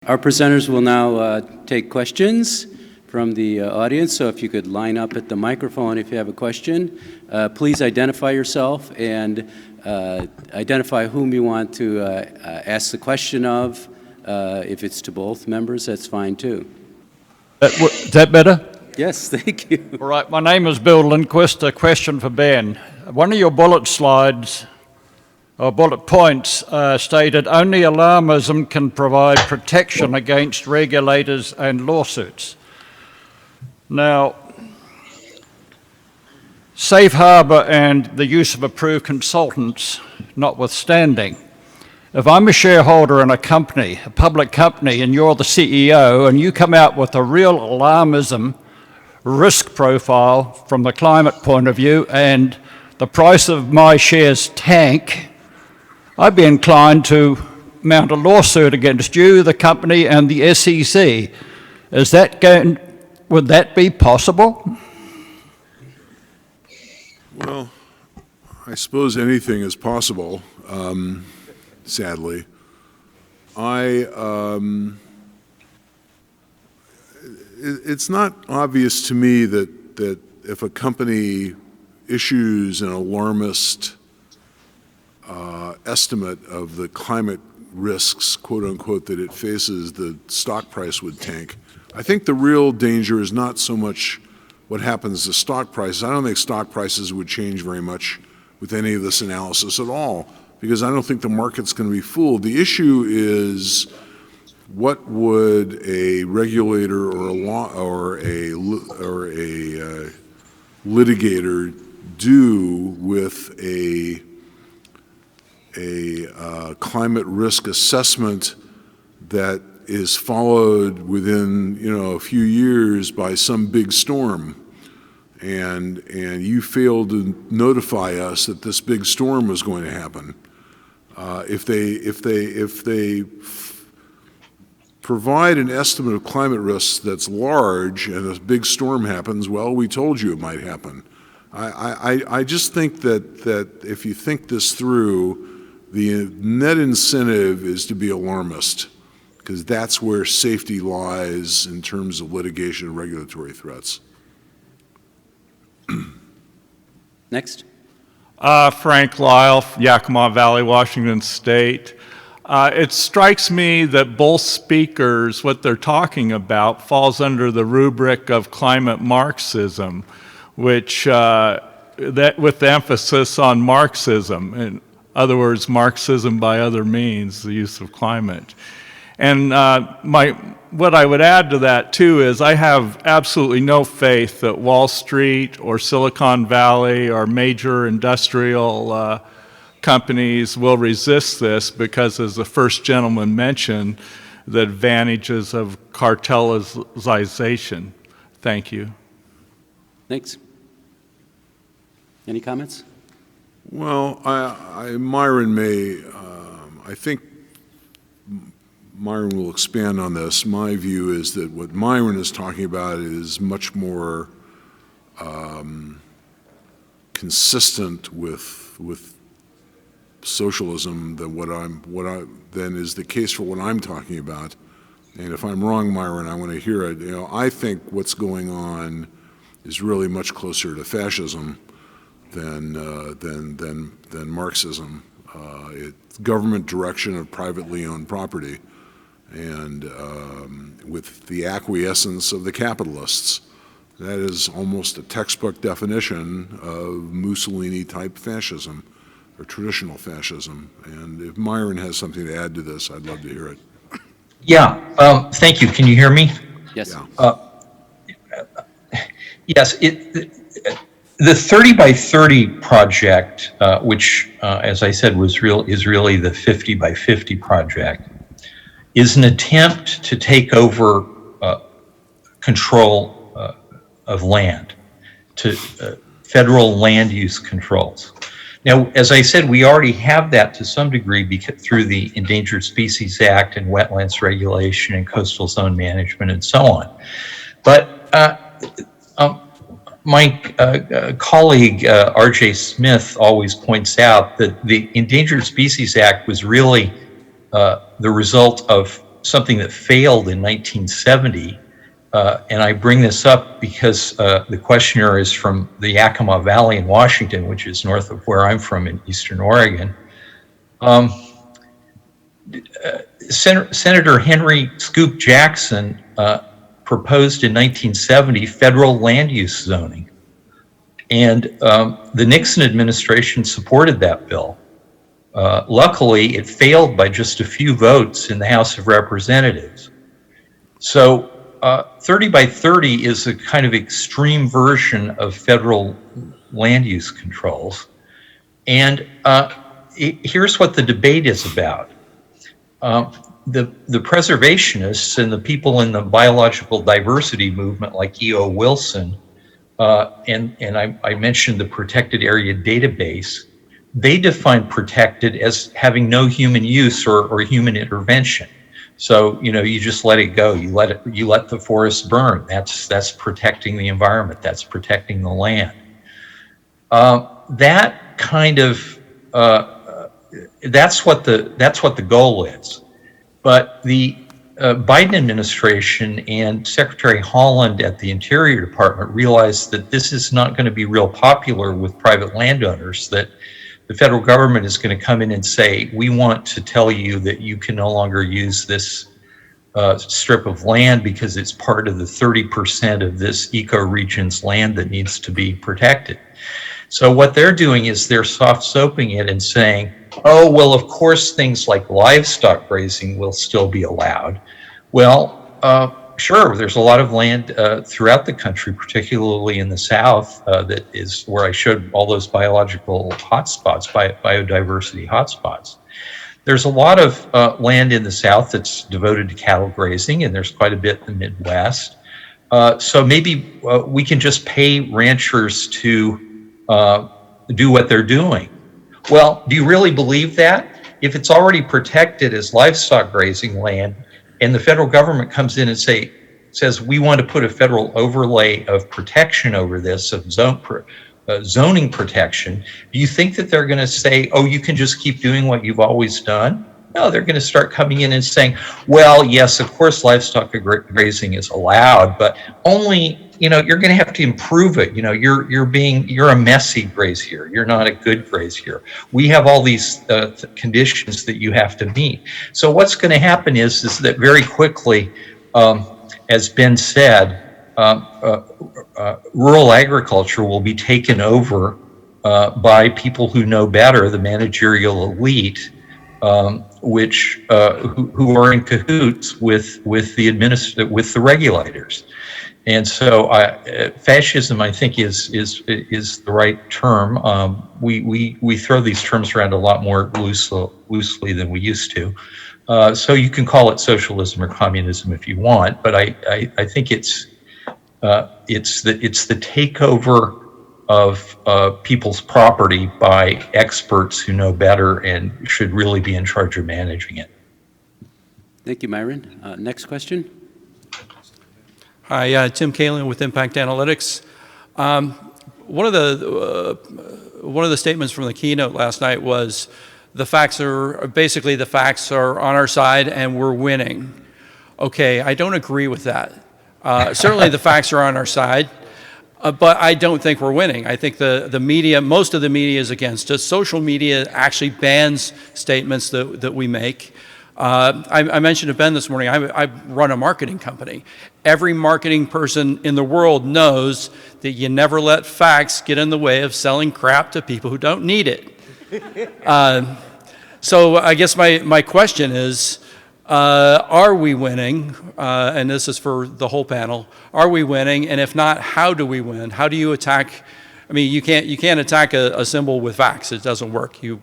Our presenters will now take questions from the audience, so if you could line up at the microphone if you have a question. Please identify yourself and identify whom you want to ask the question of. If it's to both members, that's fine too. Is that better? Yes, thank you. All right, my name is Bill Lindquist. A question for Ben. One of your bullet slides, or bullet points, stated only alarmism can provide protection against regulators and lawsuits. Now, safe harbor and the use of approved consultants notwithstanding, if I'm a shareholder in a company, a public company, and you're the CEO, and you come out with a real alarmism risk profile from the climate point of view, and the price of my shares tank, I'd be inclined to mount a lawsuit against you, the company, and the SEC. Would that be possible? Well, I suppose anything is possible, sadly. It's not obvious to me that if a company issues an alarmist estimate of the climate risks, quote unquote, that it faces, the stock price would tank. I think the real danger is not so much what happens to stock prices. I don't think stock prices would change very much with any of this analysis at all, because I don't think the market's going to be fooled. The issue is, what would a regulator or a litigator do with a climate risk assessment that is followed within a few years by some big storm, and you failed to notify us that this big storm was going to happen. If they provide an estimate of climate risks that's large and a big storm happens, well, we told you it might happen. I just think that if you think this through, the net incentive is to be alarmist, because that's where safety lies in terms of litigation and regulatory threats. Next. Frank Lyle, Yakima Valley, Washington State. It strikes me that both speakers, what they're talking about, falls under the rubric of climate Marxism, which with the emphasis on Marxism. In other words, Marxism by other means, the use of climate. And what I would add to that too is I have absolutely no faith that Wall Street or Silicon Valley or major industrial companies will resist this, because, as the first gentleman mentioned, the advantages of cartelization. Thank you. Thanks. Any comments? Well, Myron may, I think Myron will expand on this. My view is that what Myron is talking about is much more consistent with socialism than is the case for what I'm talking about. And if I'm wrong, Myron, I want to hear it. I think what's going on is really much closer to fascism than Marxism. It's government direction of privately owned property, and with the acquiescence of the capitalists. That is almost a textbook definition of Mussolini-type fascism, or traditional fascism. And if Myron has something to add to this, I'd love to hear it. Yeah, thank you. Can you hear me? Yes. Yeah. Yes, the 30 by 30 project, which, as I said, is really the 50 by 50 project, is an attempt to take over control of land, to federal land use controls. Now, as I said, we already have that to some degree through the Endangered Species Act and wetlands regulation and coastal zone management and so on. But my colleague, R.J. Smith, always points out that the Endangered Species Act was really the result of something that failed in 1970. And I bring this up because the questioner is from the Yakima Valley in Washington, which is north of where I'm from in Eastern Oregon. Senator Henry Scoop Jackson proposed in 1970 federal land use zoning. And the Nixon administration supported that bill. Luckily, it failed by just a few votes in the House of Representatives. So 30 by 30 is a kind of extreme version of federal land use controls. And here's what the debate is about. The preservationists and the people in the biological diversity movement like E.O. Wilson, and I mentioned the protected area database, they define protected as having no human use or human intervention. So, you just let it go. You let the forest burn. That's protecting the environment. That's protecting the land. That kind of that's what the goal is. But the Biden administration and Secretary Haaland at the Interior Department realized that this is not going to be real popular with private landowners, that the federal government is going to come in and say, we want to tell you that you can no longer use this strip of land because it's part of the 30% of this ecoregion's land that needs to be protected. So what they're doing is they're soft soaping it and saying, oh, well, of course, things like livestock grazing will still be allowed. Well, sure, there's a lot of land throughout the country, particularly in the South, that is where I showed all those biological hotspots, biodiversity hotspots. There's a lot of land in the South that's devoted to cattle grazing, and there's quite a bit in the Midwest. So maybe we can just pay ranchers to do what they're doing. Well, do you really believe that? If it's already protected as livestock grazing land, and the federal government comes in and says we want to put a federal overlay of protection over this, of zoning protection, do you think that they're going to say, oh, you can just keep doing what you've always done? No, they're going to start coming in and saying, well, yes, of course, livestock grazing is allowed, but only, you're going to have to improve it. You're a messy grazier. You're not a good grazier. We have all these conditions that you have to meet. So what's going to happen is that very quickly, as Ben said, rural agriculture will be taken over by people who know better, the managerial elite, who are in cahoots with the regulators. And so fascism, I think, is the right term. We throw these terms around a lot more loosely than we used to. So you can call it socialism or communism if you want, but I think it's the takeover of people's property by experts who know better and should really be in charge of managing it. Thank you, Myron. Next question. Hi, Tim Kalin with Impact Analytics. One of the statements from the keynote last night was the facts are on our side and we're winning. Okay, I don't agree with that. Certainly the facts are on our side, but I don't think we're winning. I think the media, most of the media is against us. Social media actually bans statements that we make. I mentioned to Ben this morning, I run a marketing company. Every marketing person in the world knows that you never let facts get in the way of selling crap to people who don't need it. So I guess my question is, are we winning? And this is for the whole panel. Are we winning? And if not, how do we win? How do you attack? I mean, you can't attack a symbol with facts. It doesn't work. You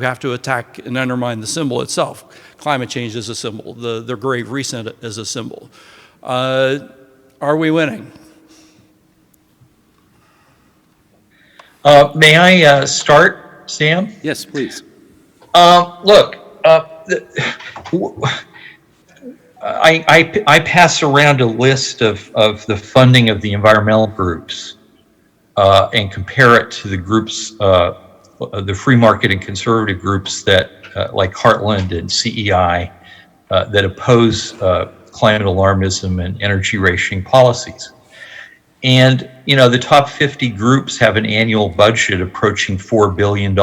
have to attack and undermine the symbol itself. Climate change is a symbol. The Great Reset is a symbol. Are we winning? May I start, Sam? Yes, please. Look, I pass around a list of the funding of the environmental groups and compare it to the groups, the free market and conservative groups that like Heartland and CEI that oppose climate alarmism and energy rationing policies. And, the top 50 groups have an annual budget approaching $4 billion.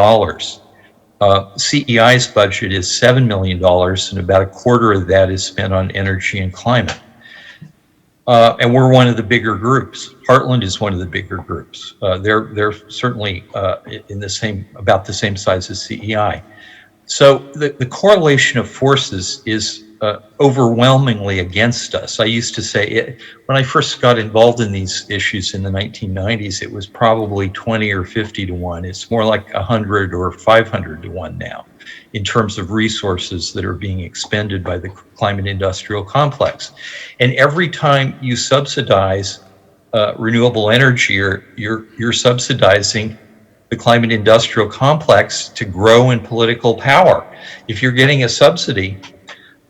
CEI's budget is $7 million, and about a quarter of that is spent on energy and climate. And we're one of the bigger groups. Heartland is one of the bigger groups. They're certainly about the same size as CEI. So the correlation of forces is overwhelmingly against us. I used to say, when I first got involved in these issues in the 1990s, it was probably 20 or 50 to 1. It's more like 100 or 500 to 1 now in terms of resources that are being expended by the climate industrial complex. And every time you subsidize renewable energy, you're subsidizing the climate industrial complex to grow in political power. If you're getting a subsidy,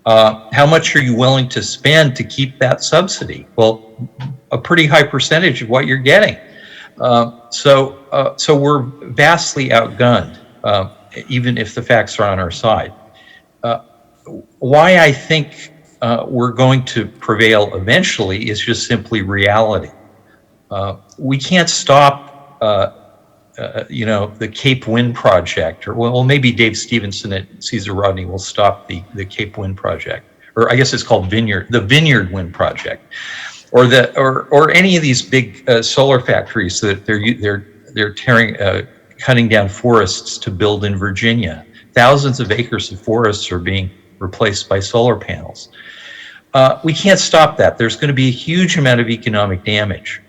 how much are you willing to spend to keep that subsidy? Well, a pretty high percentage of what you're getting. So we're vastly outgunned, even if the facts are on our side. Why I think we're going to prevail eventually is just simply reality. We can't stop the Cape Wind project, or well, maybe Dave Stevenson at Caesar Rodney will stop the Cape Wind project, or I guess it's called the Vineyard Wind project, or any of these big solar factories that they're cutting down forests to build in Virginia. Thousands of acres of forests are being replaced by solar panels. We can't stop that. There's going to be a huge amount of economic damage.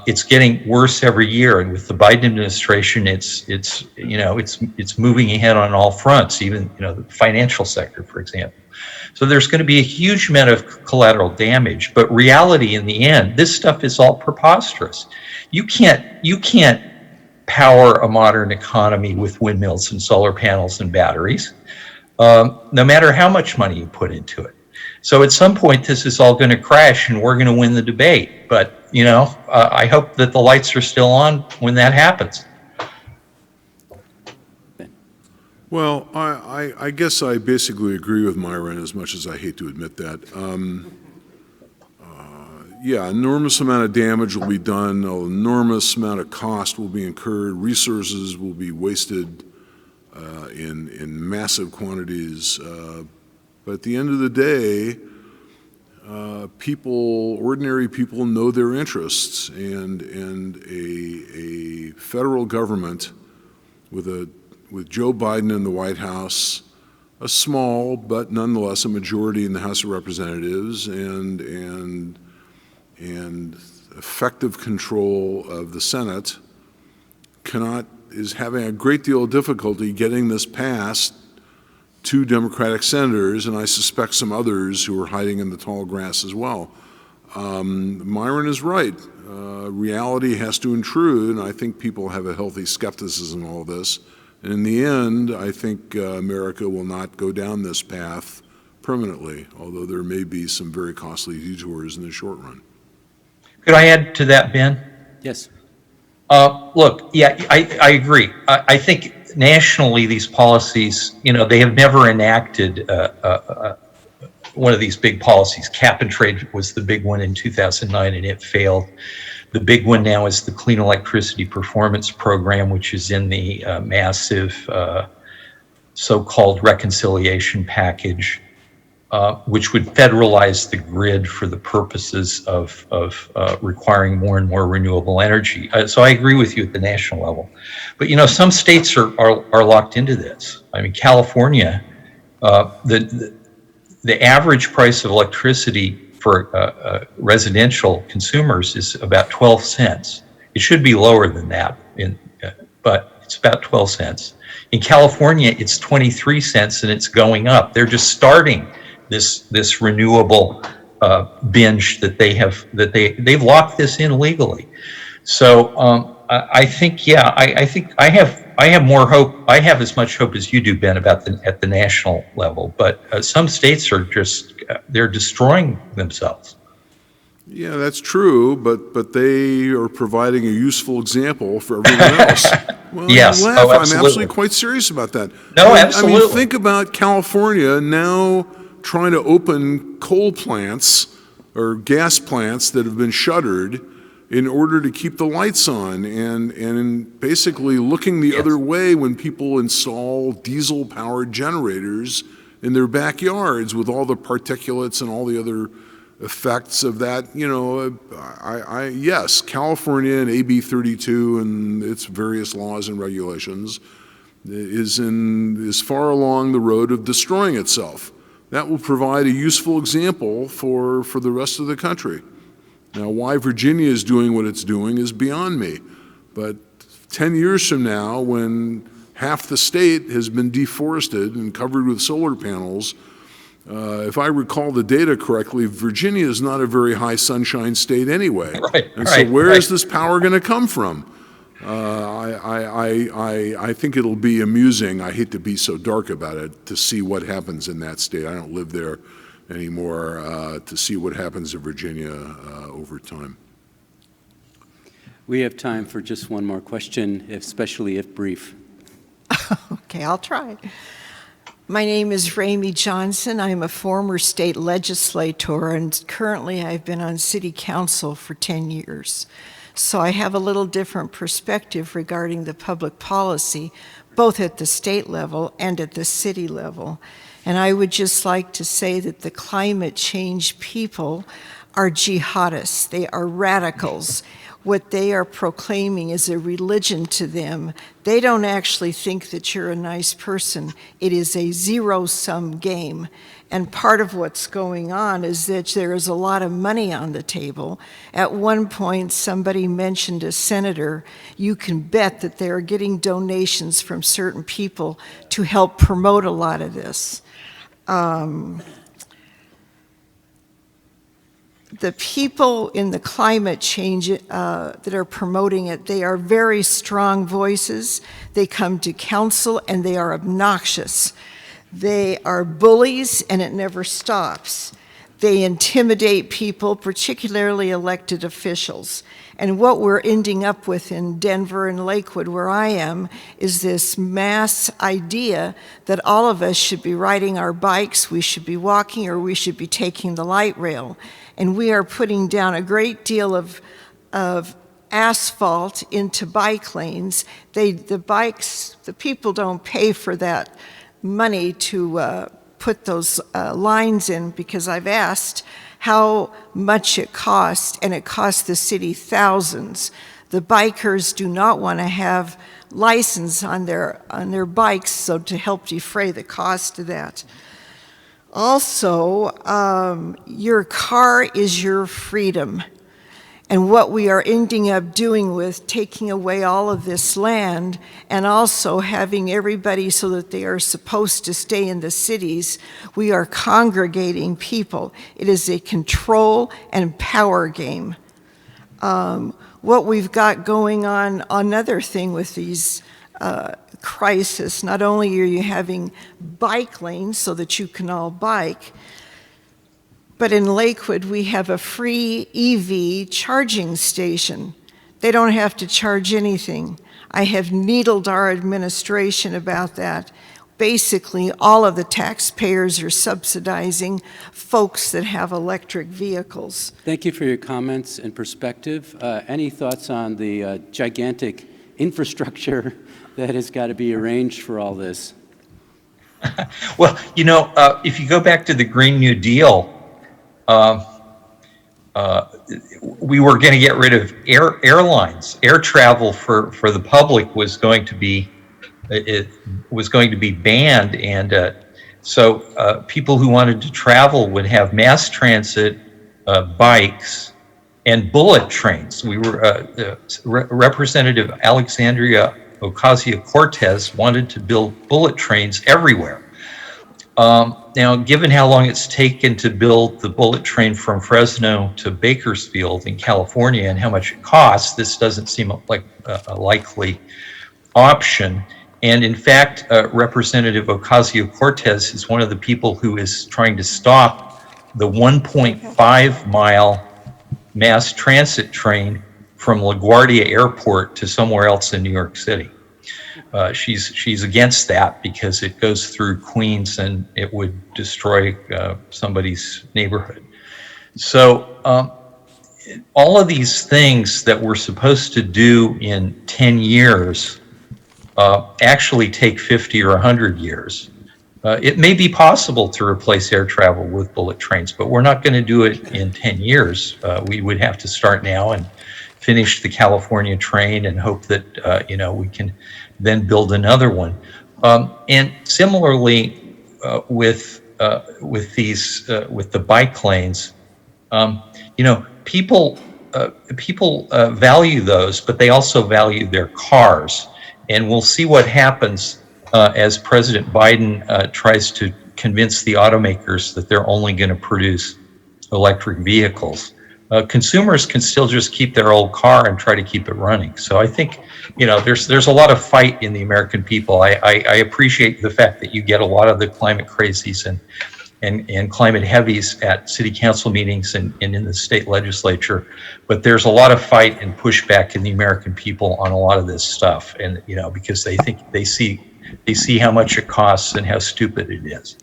It's getting worse every year, and with the Biden administration, it's moving ahead on all fronts, even the financial sector, for example. So there's going to be a huge amount of collateral damage. But reality, in the end, this stuff is all preposterous. You can't power a modern economy with windmills and solar panels and batteries, no matter how much money you put into it. So at some point, this is all going to crash, and we're going to win the debate. But I hope that the lights are still on when that happens. Well, I guess I basically agree with Myron, as much as I hate to admit that. Yeah, enormous amount of damage will be done, an enormous amount of cost will be incurred, resources will be wasted in massive quantities. But at the end of the day, ordinary people know their interests, and a federal government with Joe Biden in the White House, a small but nonetheless a majority in the House of Representatives, and effective control of the Senate, is having a great deal of difficulty getting this passed. 2 Democratic senators, and I suspect some others who are hiding in the tall grass as well. Myron is right. Reality has to intrude, and I think people have a healthy skepticism in all this. And in the end, I think America will not go down this path permanently, although there may be some very costly detours in the short run. Could I add to that, Ben? Yes. Look, yeah, I agree. I think nationally, these policies, they have never enacted one of these big policies. Cap and trade was the big one in 2009, and it failed. The big one now is the Clean Electricity Performance Program, which is in the massive so-called reconciliation package, which would federalize the grid for the purposes of requiring more and more renewable energy. So I agree with you at the national level. But, some states are locked into this. I mean, California, the average price of electricity for residential consumers is about 12 cents. It should be lower than that, but it's about 12 cents. In California, it's 23 cents, and it's going up. They're just starting this renewable binge that they've locked this in legally. So I think, yeah, I think I have more hope. I have as much hope as you do, Ben, at the national level. But some states are they're destroying themselves. Yeah, that's true, but they are providing a useful example for everyone else. Well, yes, I'm absolutely quite serious about that. No, absolutely. I mean, think about California now trying to open coal plants or gas plants that have been shuttered in order to keep the lights on, and basically looking the other way when people install diesel-powered generators in their backyards with all the particulates and all the other effects of that. You know, yes, California and AB 32 and its various laws and regulations is far along the road of destroying itself. That will provide a useful example for the rest of the country. Now, why Virginia is doing what it's doing is beyond me. But 10 years from now, when half the state has been deforested and covered with solar panels, if I recall the data correctly, Virginia is not a very high sunshine state anyway. So where is this power going to come from? I think it'll be amusing. I hate to be so dark about it, to see what happens in that state. I don't live there anymore, to see what happens in Virginia over time. We have time for just one more question, especially if brief. Okay, I'll try. My name is Raymie Johnson. I'm a former state legislator, and currently I've been on city council for 10 years. So I have a little different perspective regarding the public policy, both at the state level and at the city level. And I would just like to say that the climate change people are jihadists. They are radicals. What they are proclaiming is a religion to them. They don't actually think that you're a nice person. It is a zero-sum game. And part of what's going on is that there is a lot of money on the table. At one point, somebody mentioned a senator. You can bet that they're getting donations from certain people to help promote a lot of this. The people in the climate change that are promoting it, they are very strong voices. They come to council and they are obnoxious. They are bullies and it never stops. They intimidate people, particularly elected officials. And what we're ending up with in Denver and Lakewood, where I am, is this mass idea that all of us should be riding our bikes, we should be walking, or we should be taking the light rail. And we are putting down a great deal of asphalt into bike lanes. The people don't pay for that money to put those lines in, because I've asked how much it costs, and it costs the city thousands. The bikers do not want to have license on their bikes, so to help defray the cost of that. Also, your car is your freedom. And what we are ending up doing with taking away all of this land and also having everybody so that they are supposed to stay in the cities, we are congregating people. It is a control and power game. What we've got going on, another thing with these crisis, not only are you having bike lanes so that you can all bike, but in Lakewood we have a free EV charging station. They don't have to charge anything. I have needled our administration about that. Basically, all of the taxpayers are subsidizing folks that have electric vehicles. Thank you for your comments and perspective. Any thoughts on the gigantic infrastructure that has got to be arranged for all this? Well, you know, if you go back to the Green New Deal, we were going to get rid of airlines. Air travel for the public was going to be banned, and so people who wanted to travel would have mass transit, bikes, and bullet trains. We were Representative Alexandria Ocasio-Cortez wanted to build bullet trains everywhere. Now, given how long it's taken to build the bullet train from Fresno to Bakersfield in California and how much it costs, this doesn't seem like a likely option. And in fact, Representative Ocasio-Cortez is one of the people who is trying to stop the 1.5-mile mass transit train from LaGuardia Airport to somewhere else in New York City. she's against that because it goes through Queens and it would destroy somebody's neighborhood. So all of these things that we're supposed to do in 10 years actually take 50 or 100 years. It may be possible to replace air travel with bullet trains, but we're not going to do it in 10 years. We would have to start now and finish the California train and hope that we can then build another one. And similarly with the bike lanes, people value those, but they also value their cars. And we'll see what happens as President Biden tries to convince the automakers that they're only going to produce electric vehicles. Consumers can still just keep their old car and try to keep it running. So I think, there's a lot of fight in the American people. I appreciate the fact that you get a lot of the climate crazies and climate heavies at city council meetings and in the state legislature, but there's a lot of fight and pushback in the American people on a lot of this stuff, and because they think they see how much it costs and how stupid it is.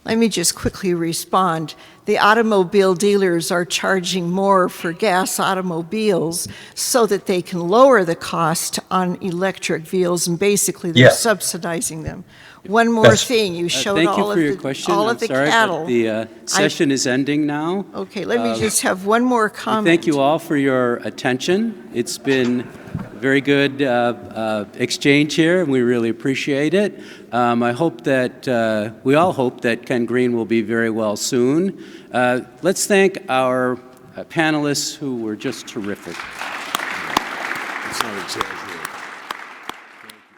Let me just quickly respond. The automobile dealers are charging more for gas automobiles so that they can lower the cost on electric vehicles, and basically they're subsidizing them. One more thing, you showed Thank you all for your of question. all I'm of the sorry, cattle. but the session is ending now. Okay, let me just have one more comment. Thank you all for your attention. It's been very good exchange here, and we really appreciate it. I hope that, we all hope that Ken Green will be very well soon. Let's thank our panelists who were just terrific. It's not exactly.